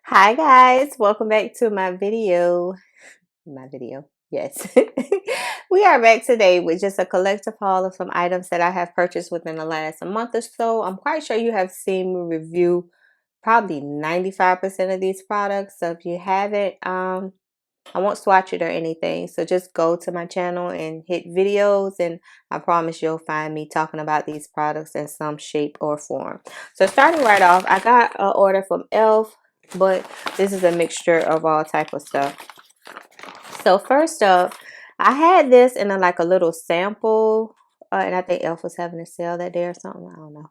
Hi guys, welcome back to my video. Yes. We are back today with just a collective haul of some items that I have purchased within the last month or so. I'm quite sure you have seen me review probably 95% of these products. So if you haven't, I won't swatch it or anything. So just go to my channel and hit videos, and I promise you'll find me talking about these products in some shape or form. So starting right off, I got an order from Elf, but this is a mixture of all type of stuff. So first up, I had this in like a little sample, and I think Elf was having a sale that day or something. I don't know.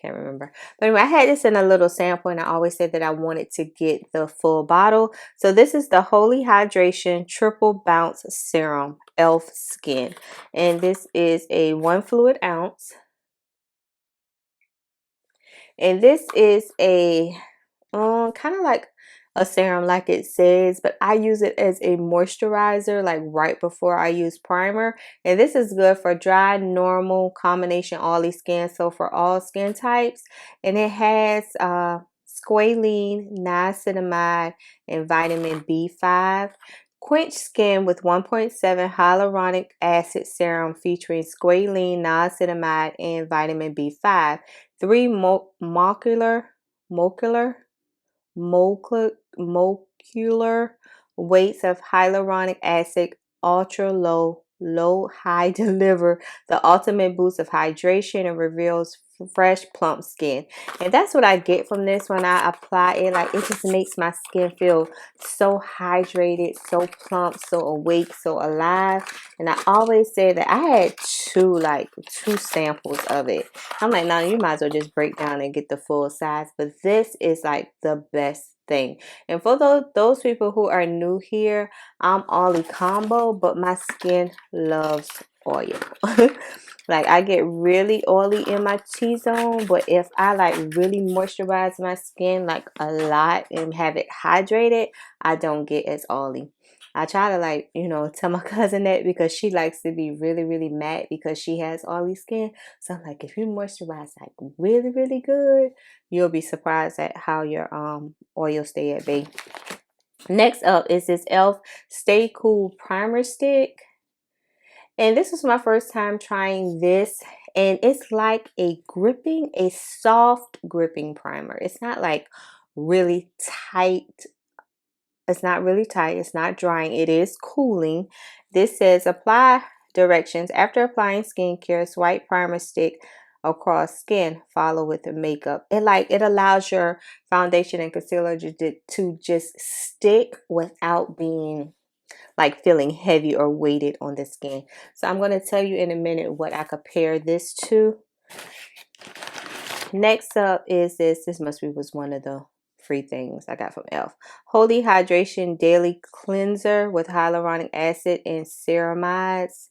Can't remember. But anyway, I had this in a little sample, and I always said that I wanted to get the full bottle. So this is the Holy Hydration Triple Bounce Serum Elf Skin. And this is a 1 fluid ounce. And this is a kind of like a serum like it says, but I use it as a moisturizer like right before I use primer. And this is good for dry, normal, combination oily skin, so for all skin types. And it has squalene, niacinamide, and vitamin B5. Quench skin with 1.7 hyaluronic acid serum featuring squalene, niacinamide, and vitamin B5. 3 molecular weights of hyaluronic acid, ultra low high deliver the ultimate boost of hydration and reveals fresh plump skin. And that's what I get from this when I apply it. Like, it just makes my skin feel so hydrated, so plump, so awake, so alive. And I always say that I had two samples of it. I'm like, no, you might as well just break down and get the full size. But this is like the best thing. And for those people who are new here, I'm oily combo, but my skin loves oil. Like, I get really oily in my T-zone, but if I like really moisturize my skin like a lot and have it hydrated, I don't get as oily. I try to, like, tell my cousin that because she likes to be really, really matte because she has oily skin. So I'm like, if you moisturize like really, really good, you'll be surprised at how your oil stay at bay. Next up is this Elf Stay Cool Primer Stick. And this is my first time trying this. And it's like a soft gripping primer. It's not like really tight. It's not really tight. It's not drying. It is cooling. This says apply directions. After applying skincare, swipe primer stick across skin. Follow with the makeup. It allows your foundation and concealer to just stick without being like feeling heavy or weighted on the skin. So I'm going to tell you in a minute what I compare this to. Next up is this must be was one of the free things I got from Elf. Holy Hydration Daily Cleanser with hyaluronic acid and ceramides.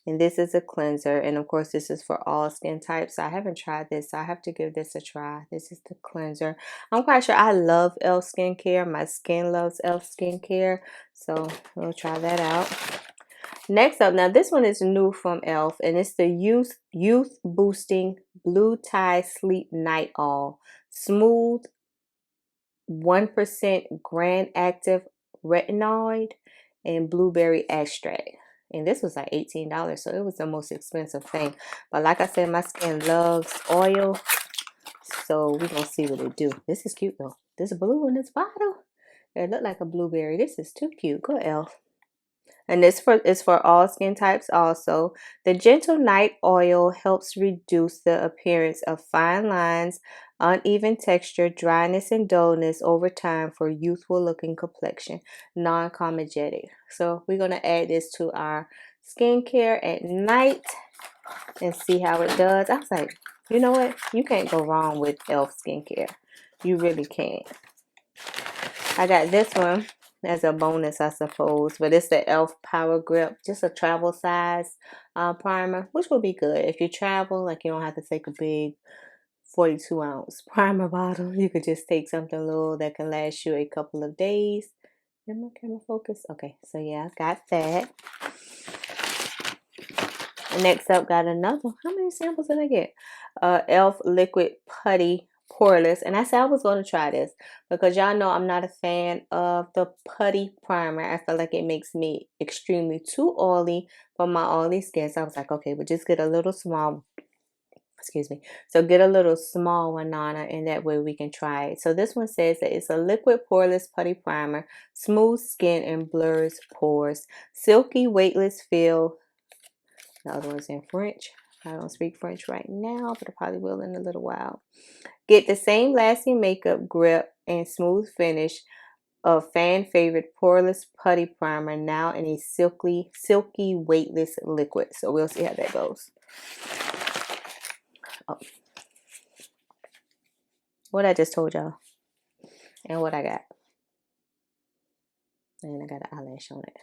And this is a cleanser. And of course, this is for all skin types. I haven't tried this, so I have to give this a try. This is the cleanser. I'm quite sure I love Elf skincare. My skin loves Elf skincare. So we'll try that out. Next up, now this one is new from Elf, and it's the Youth Boosting Blue Tie Sleep Night All. Smooth 1% Grand Active Retinoid and Blueberry Extract. And this was like $18, so it was the most expensive thing. But like I said, my skin loves oil, so we're going to see what it do. This is cute though. This blue in this bottle. It looked like a blueberry. This is too cute. Go Elf. And this is for all skin types also. The Gentle Night Oil helps reduce the appearance of fine lines, uneven texture, dryness, and dullness over time for youthful looking complexion, non-comedogenic. So we're going to add this to our skincare at night and see how it does. I was like, you know what? You can't go wrong with Elf skincare. You really can't. I got this one as a bonus, I suppose, but it's the Elf Power Grip, just a travel size primer, which will be good if you travel. Like, you don't have to take a big 42-ounce primer bottle. You could just take something little that can last you a couple of days. Did my camera focus? Okay, so yeah, I got that. Next up, got another. How many samples did I get? Elf Liquid Putty Poreless. And I said I was going to try this because y'all know I'm not a fan of the putty primer. I feel like it makes me extremely too oily for my oily skin. So I was like, okay, we'll just get a little small. Excuse me. So get a little small one, Nana, and that way we can try it. So this one says that it's a liquid poreless putty primer, smooth skin and blurs pores, silky weightless feel. The other one's in French. I don't speak French right now, but I probably will in a little while. Get the same lasting makeup grip and smooth finish of fan favorite poreless putty primer, now in a silky weightless liquid. So we'll see how that goes. Oh, what I just told y'all and what I got. And I got an eyelash on it.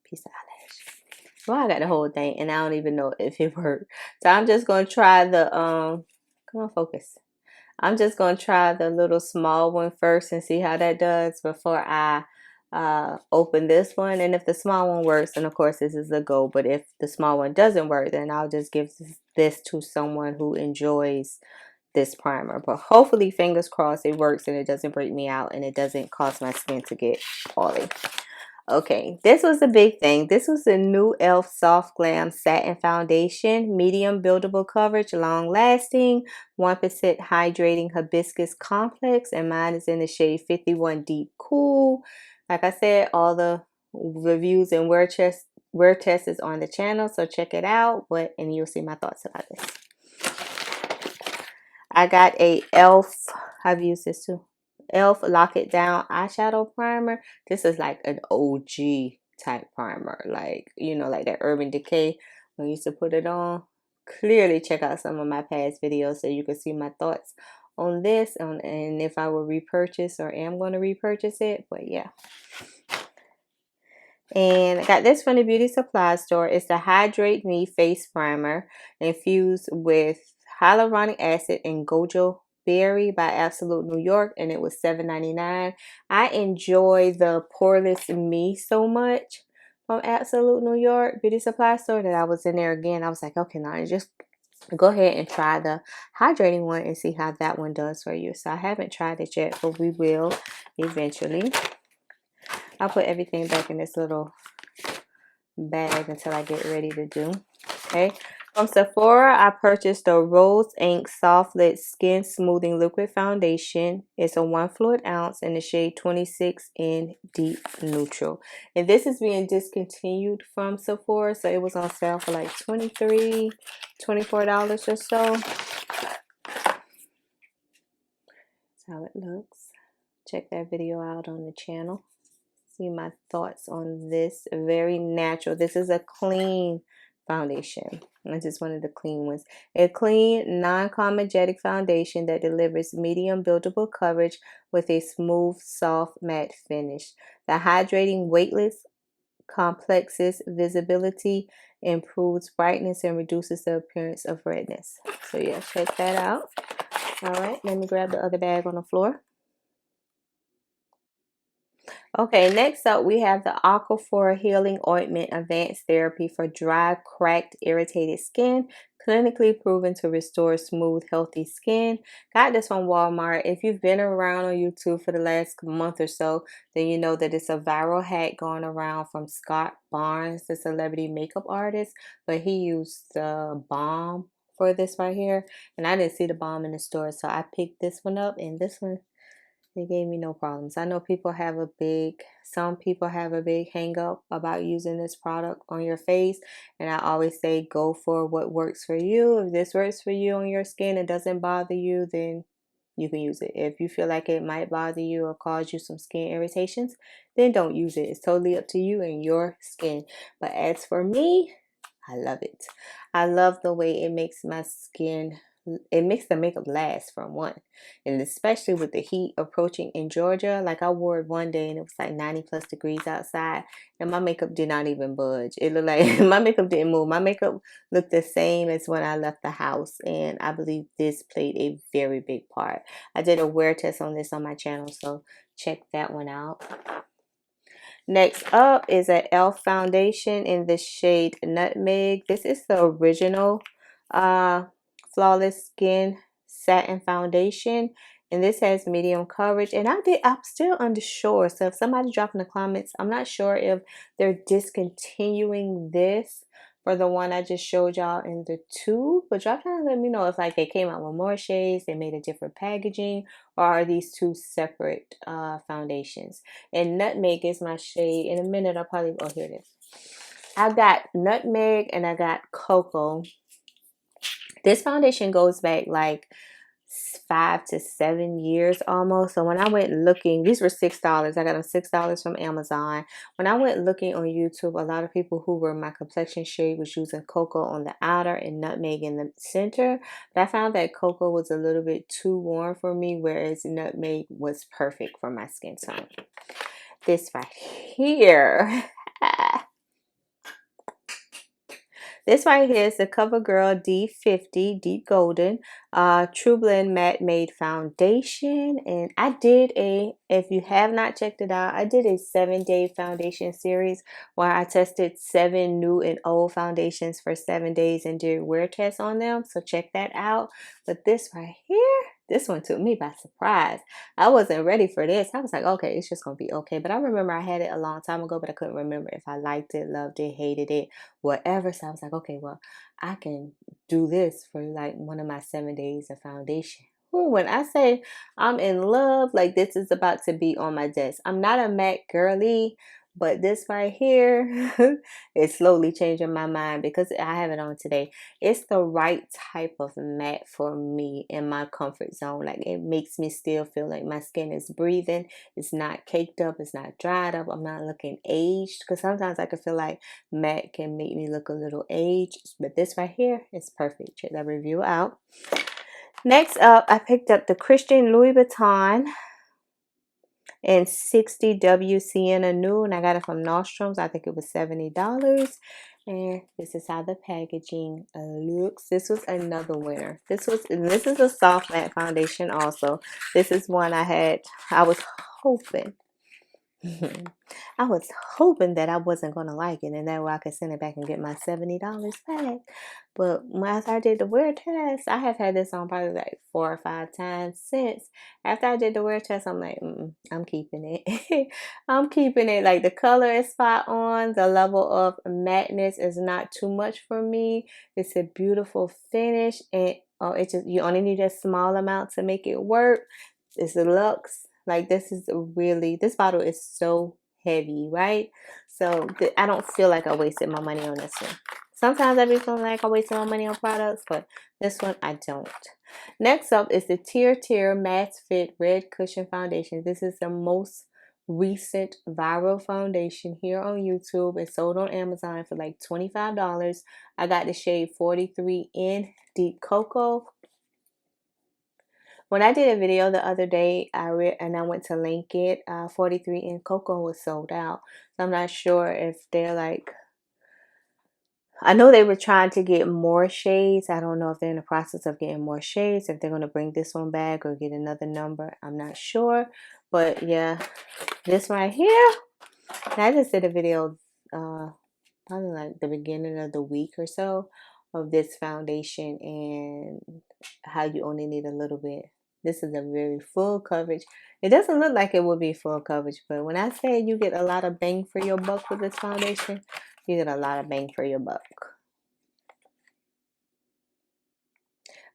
Piece of eyelash. Well, I got the whole thing and I don't even know if it worked. So I'm just gonna try the come on, focus. I'm just gonna try the little small one first and see how that does before I open this one. And if the small one works, then of course this is a go. But if the small one doesn't work, then I'll just give this to someone who enjoys this primer. But hopefully, fingers crossed, it works and it doesn't break me out and it doesn't cause my skin to get oily. Okay, this was a big thing. This was the new e.l.f. Soft Glam Satin Foundation, medium buildable coverage, long lasting, 1% hydrating hibiscus complex, and mine is in the shade 51 Deep Cool. Like I said, all the reviews and wear tests is on the channel, so check it out. And you'll see my thoughts about this. I got a e.l.f. I've used this too. e.l.f. Lock It Down eyeshadow primer. This is like an OG type primer, like, you know, like that Urban Decay when I used to put it on. Clearly check out some of my past videos so you can see my thoughts on this and if I will repurchase or am going to repurchase it. But yeah, and I got this from the beauty supply store. It's the Hydrate Me Face Primer infused with hyaluronic acid and gojo berry by Absolute New York, and it was $7.99. I enjoy the Poreless Me so much from Absolute New York beauty supply store that I was in there again. I was like, okay, now just go ahead and try the hydrating one and see how that one does for you. So I haven't tried it yet, but we will eventually. I'll put everything back in this little bag until I get ready to do. Okay. From Sephora, I purchased the Rose Ink Soft Lit Skin Smoothing Liquid Foundation. It's a 1 fluid ounce in the shade 26 in Deep Neutral. And this is being discontinued from Sephora, so it was on sale for like $23, $24 or so. That's how it looks. Check that video out on the channel. See my thoughts on this. Very natural. This is a clean foundation. This is one of the clean ones. A clean, non-comedogenic foundation that delivers medium buildable coverage with a smooth, soft, matte finish. The hydrating weightless complexes visibility, improves brightness, and reduces the appearance of redness. So yeah, check that out. All right, let me grab the other bag on the floor. Okay, next up we have the Aquaphor Healing Ointment Advanced Therapy for dry, cracked, irritated skin. Clinically proven to restore smooth, healthy skin. Got this from Walmart. If you've been around on YouTube for the last month or so, then you know that it's a viral hack going around from Scott Barnes, the celebrity makeup artist. But he used the balm for this right here. And I didn't see the balm in the store, so I picked this one up. And this one, it gave me no problems. I know some people have a big hang up about using this product on your face. And I always say, go for what works for you. If this works for you on your skin and doesn't bother you, then you can use it. If you feel like it might bother you or cause you some skin irritations, then don't use it. It's totally up to you and your skin. But as for me, I love it. I love the way it makes my skin, it makes the makeup last, for one. And especially with the heat approaching in Georgia, like I wore it one day and it was like 90+ degrees outside and my makeup did not even budge. It looked like my makeup didn't move. My makeup looked the same as when I left the house, and I believe this played a very big part. I did a wear test on this on my channel, so check that one out. Next up is an e.l.f. foundation in the shade Nutmeg. This is the original Flawless Skin Satin Foundation. And this has medium coverage. And I'm still unsure. So if somebody drop in the comments, I'm not sure if they're discontinuing this for the one I just showed y'all in the tube. But drop down and let me know if like they came out with more shades, they made a different packaging, or are these two separate foundations. And Nutmeg is my shade. In a minute, I'll probably, oh, here it is. I got Nutmeg and I got Cocoa. This foundation goes back like 5 to 7 years almost. So when I went looking, these were $6. I got them $6 from Amazon. When I went looking on YouTube, a lot of people who were my complexion shade was using Cocoa on the outer and Nutmeg in the center. But I found that Cocoa was a little bit too warm for me, whereas Nutmeg was perfect for my skin tone. This right here. This right here is the CoverGirl D50 Deep Golden True Blend Matte Made Foundation. And I did if you have not checked it out, I did a 7-day foundation series where I tested 7 new and old foundations for 7 days and did wear tests on them. So check that out. But this right here, this one took me by surprise. I wasn't ready for this. I was like, okay, it's just going to be okay. But I remember I had it a long time ago, but I couldn't remember if I liked it, loved it, hated it, whatever. So I was like, okay, well, I can do this for like one of my 7 days of foundation. Ooh, when I say I'm in love, like this is about to be on my desk. I'm not a matte girly, but this right here is slowly changing my mind because I have it on today. It's the right type of matte for me in my comfort zone. Like it makes me still feel like my skin is breathing. It's not caked up. It's not dried up. I'm not looking aged, because sometimes I can feel like matte can make me look a little aged. But this right here is perfect. Check that review out. Next up, I picked up the Christian Louis Vuitton and 60W Sienna Nude, and I got it from Nordstrom's. I think it was $70. And this is how the packaging looks. This was another winner. This is a soft matte foundation also. This is one I was hoping I was hoping that I wasn't going to like it, and that way I could send it back and get my $70 back. But once I did the wear test, I have had this on probably like 4 or 5 times since. After I did the wear test, I'm like, I'm keeping it. I'm keeping it. Like the color is spot on. The level of matteness is not too much for me. It's a beautiful finish, and you only need a small amount to make it work. It's a luxe. Like this bottle is so heavy, right? So I don't feel like I wasted my money on this one. Sometimes I be feeling like I wasted my money on products, but this one I don't. Next up is the Tier Matte Fit Red Cushion Foundation. This is the most recent viral foundation here on YouTube. It's sold on Amazon for like $25. I got the shade 43 in Deep Cocoa. When I did a video the other day, I went to link it. 43 in Cocoa was sold out. So I'm not sure if they're like, I know they were trying to get more shades. I don't know if they're in the process of getting more shades, if they're going to bring this one back or get another number. I'm not sure. But yeah, this right here, I just did a video probably like the beginning of the week or so of this foundation and how you only need a little bit. This is a very full coverage. It doesn't look like it would be full coverage, but when I say you get a lot of bang for your buck with this foundation, you get a lot of bang for your buck.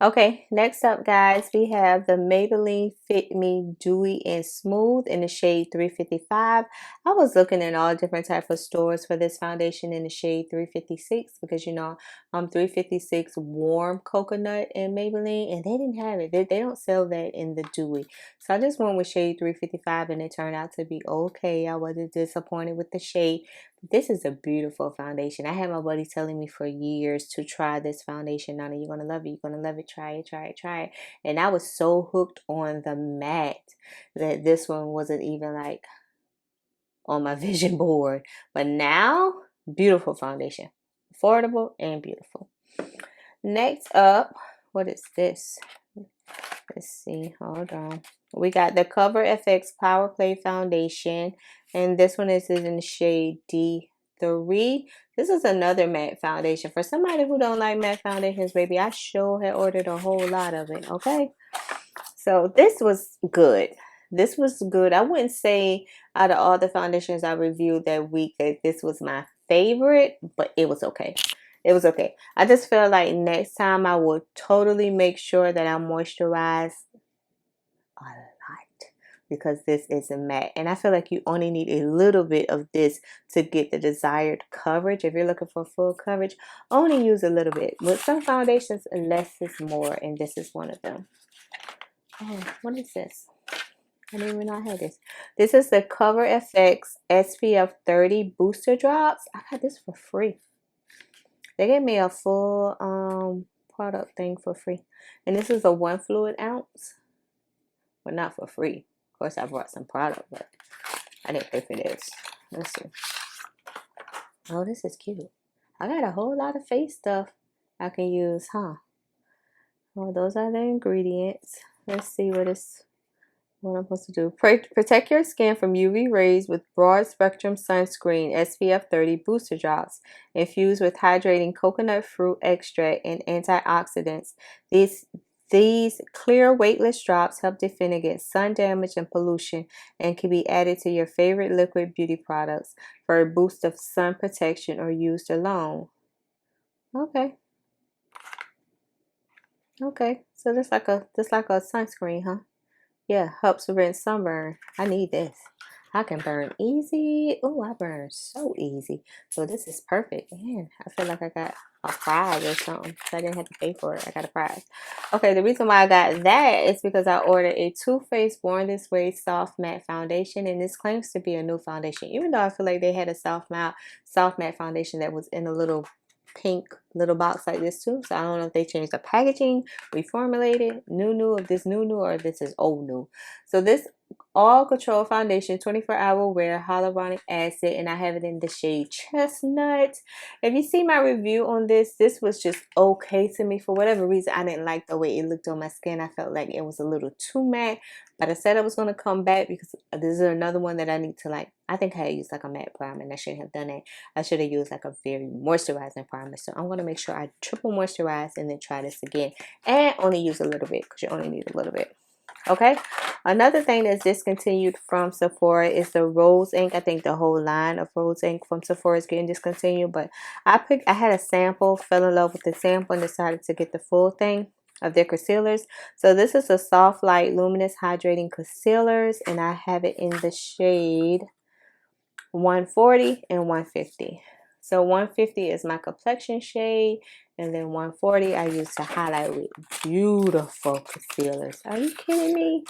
Okay, next up, guys, we have the Maybelline Fit Me Dewy and Smooth in the shade 355. I was looking at all different types of stores for this foundation in the shade 356 because, you know, 356 Warm Coconut in Maybelline, and they didn't have it. They don't sell that in the Dewy. So I just went with shade 355, and it turned out to be okay. I wasn't disappointed with the shade. This is a beautiful foundation. I had my buddy telling me for years to try this foundation. Nana, you're going to love it. You're going to love it. Try it, try it, try it. And I was so hooked on the matte that this one wasn't even like on my vision board. But now, beautiful foundation. Affordable and beautiful. Next up, what is this? Let's see. Hold on. We got the Cover FX Power Play Foundation. And this one is in the shade D3. This is another matte foundation. For somebody who don't like matte foundations, baby, I sure had ordered a whole lot of it, okay? So this was good. This was good. I wouldn't say out of all the foundations I reviewed that week that this was my favorite, but it was okay. It was okay. I just feel like next time I will totally make sure that I moisturize a lot, because this is a matte, and I feel like you only need a little bit of this to get the desired coverage. If you're looking for full coverage, only use a little bit. With some foundations, less is more, and this is one of them. Oh, what is this? I didn't even know I had this. This is the Cover FX SPF 30 Booster Drops. I got this for free. They gave me a full product thing for free. And this is a 1 fluid ounce. But not for free. Of course, I brought some product, but I didn't pay for this. Let's see. Oh, this is cute. I got a whole lot of face stuff I can use, huh? Well, those are the ingredients. Let's see what I'm supposed to do. Protect your skin from UV rays with broad spectrum sunscreen SPF 30 booster drops infused with hydrating coconut fruit extract and antioxidants. These clear weightless drops help defend against sun damage and pollution and can be added to your favorite liquid beauty products for a boost of sun protection or used alone. Okay. Okay. So this like a sunscreen, huh? Yeah, helps prevent sunburn. I need this. I can burn easy. Oh, I burn so easy. So this is perfect. Man, I feel like I got a prize or something. So I didn't have to pay for it. I got a prize. Okay, the reason why I got that is because I ordered a Too Faced Born This Way Soft Matte Foundation. And this claims to be a new foundation. Even though I feel like they had a soft matte foundation that was in a little pink little box like this too. So I don't know if they changed the packaging, reformulated, new, if this new, or this is old new. So this all control foundation, 24-hour wear, hyaluronic acid, and I have it in the shade chestnut. If you see my review on this was just okay to me. For whatever reason, I didn't like the way it looked on my skin. I felt like it was a little too matte, but I said I was going to come back because this is another one that I need to like. I think I used like a matte primer and I shouldn't have done it. I should have used like a very moisturizing primer. So I'm going to make sure I triple moisturize and then try this again, and only use a little bit because you only need a little bit. Okay, another thing that's discontinued from Sephora is the rose ink. I think the whole line of rose ink from Sephora is getting discontinued, but I had a sample, fell in love with the sample, and decided to get the full thing of their concealers. So this is a soft light luminous hydrating concealers, and I have it in the shade 140 and 150. So 150 is my complexion shade, and then 140 I use to highlight with beautiful concealers. Are you kidding me?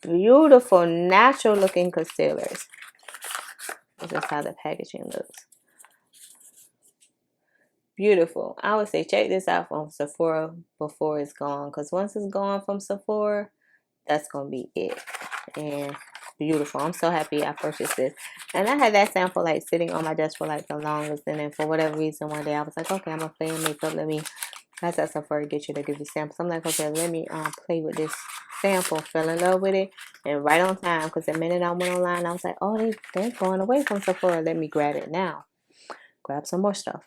Beautiful, natural looking concealers. This is how the packaging looks. Beautiful. I would say check this out from Sephora before it's gone, because once it's gone from Sephora, that's going to be it. And beautiful. I'm so happy I purchased this. And I had that sample like sitting on my desk for like the longest, and then for whatever reason one day I was like, okay, I'm gonna play in makeup. That's how Sephora get you to give you samples. I'm like, okay, let me play with this sample. Fell in love with it, and right on time, because the minute I went online I was like, oh, they're going away from Sephora. Let me grab it now. Grab some more stuff.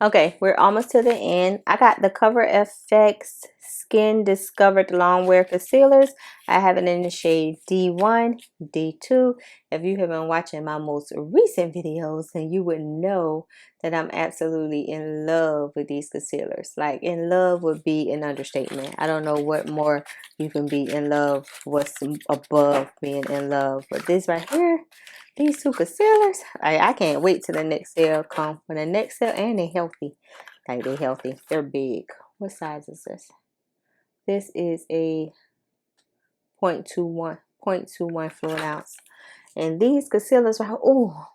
Okay, we're almost to the end. I got the Cover FX Skin Discovered Longwear Concealers. I have it in the shade D1, D2. If you have been watching my most recent videos, then you would know that I'm absolutely in love with these concealers. Like, in love would be an understatement. I don't know what more you can be in love, what's above being in love. But this right here, these two concealers, I can't wait till the next sale come. When the next sale, and they're healthy. Like, they're healthy. They're big. What size is this? This is a 0.21 fluid ounce. And these concealers are,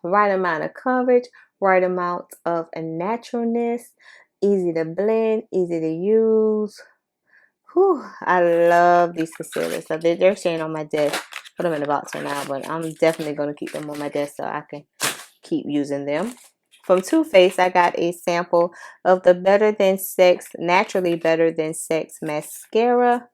right amount of coverage, right amount of a naturalness, easy to blend, easy to use. Whew, I love these concealers. So they're staying on my desk. Put them in the box right now, but I'm definitely going to keep them on my desk so I can keep using them. From Too Faced, I got a sample of the Naturally Better Than Sex mascara.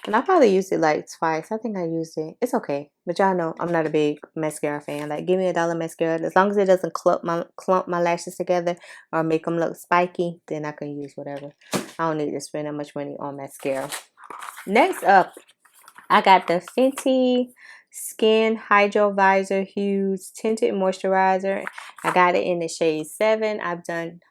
And I probably used it like twice. I think I used it. It's okay. But y'all know I'm not a big mascara fan. Like, give me $1 mascara. As long as it doesn't clump my lashes together or make them look spiky, then I can use whatever. I don't need to spend that much money on mascara. Next up, I got the Fenty Skin Hydro Visor Hues Tinted Moisturizer. I got it in the shade 7. I've done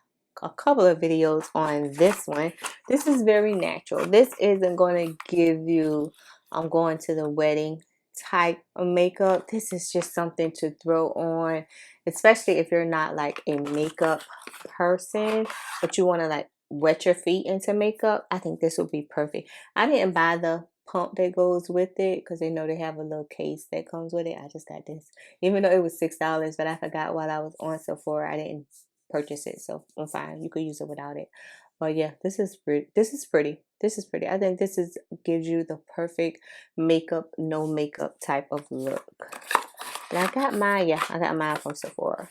a couple of videos on this one. This is very natural. This isn't going to give you, I'm going to the wedding type of makeup. This is just something to throw on, especially if you're not like a makeup person, but you want to like wet your feet into makeup. I think this would be perfect. I didn't buy the pump that goes with it because they know they have a little case that comes with it. I just got this, even though it was $6, but I forgot while I was on Sephora I didn't purchase it, so I'm fine. You could use it without it. But yeah, this is pretty. This is pretty. This is pretty. I think this is gives you the perfect makeup, no makeup type of look. And I got mine. Yeah, I got mine from Sephora.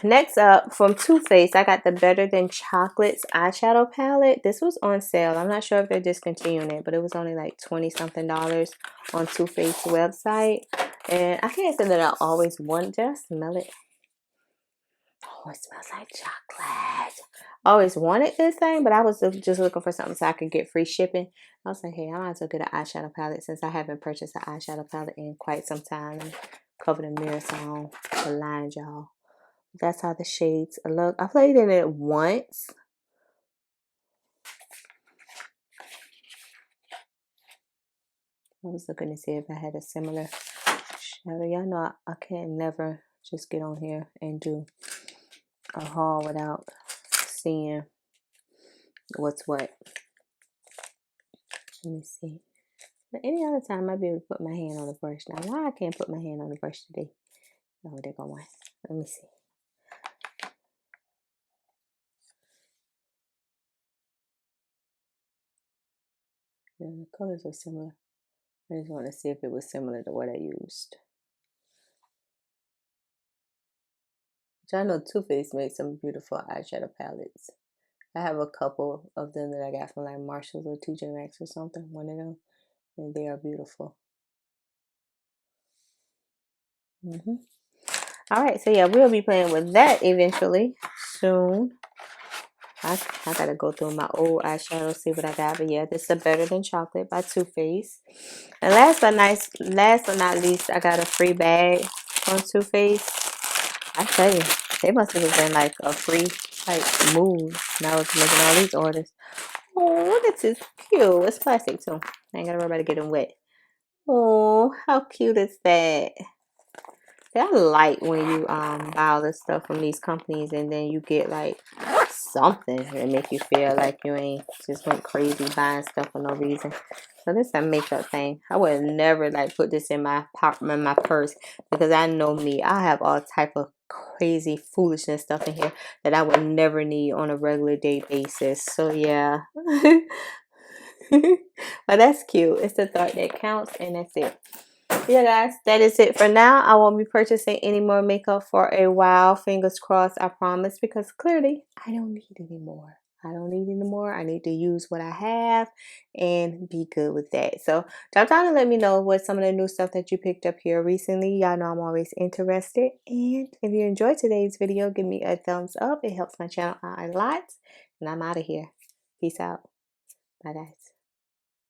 Next up, from Too Faced, I got the Better Than Chocolates eyeshadow palette. This was on sale. I'm not sure if they're discontinuing it, but it was only like 20 something dollars on Too Faced website. And I can't say that I always want. Did I smell it? Oh, it smells like chocolate. I always wanted this thing, but I was just looking for something so I could get free shipping. I was like, hey, I might as well get an eyeshadow palette since I haven't purchased an eyeshadow palette in quite some time. And cover the mirror so I don't blind y'all. That's how the shades look. I played in it once. I was looking to see if I had a similar shadow. Y'all know I can't never just get on here and do a haul without seeing what's what. Let me see. But any other time I'd be able to put my hand on the brush. Now, why I can't put my hand on the brush today? Oh, they're going. Let me see. Yeah, the colors are similar. I just want to see if it was similar to what I used. Which I know Too Faced makes some beautiful eyeshadow palettes. I have a couple of them that I got from like Marshalls or TJ Maxx or something. One of them, and they are beautiful. All right, so yeah, we'll be playing with that eventually soon. I gotta go through my old eyeshadows, see what I got. But yeah, this is Better Than Chocolate by Too Faced. And last but not least, I got a free bag from Too Faced. I tell you, they must have been like a free like move. Now I was making all these orders. Oh, this is cute. It's plastic too. I ain't gotta worry about it getting wet. Oh, how cute is that? I like when you buy all this stuff from these companies and then you get like something that make you feel like you ain't just went crazy buying stuff for no reason. So this is a makeup thing. I would never like put this in my purse because I know me. I have all type of crazy foolishness stuff in here that I would never need on a regular day basis. So yeah. But that's cute. It's the thought that counts, and that's it. Yeah, guys, that is it for now. I won't be purchasing any more makeup for a while. Fingers crossed, I promise, because clearly I don't need any more. I don't need any more. I need to use what I have and be good with that. So drop down and let me know what some of the new stuff that you picked up here recently. Y'all know I'm always interested. And if you enjoyed today's video, give me a thumbs up. It helps my channel out a lot. And I'm out of here. Peace out. Bye, guys.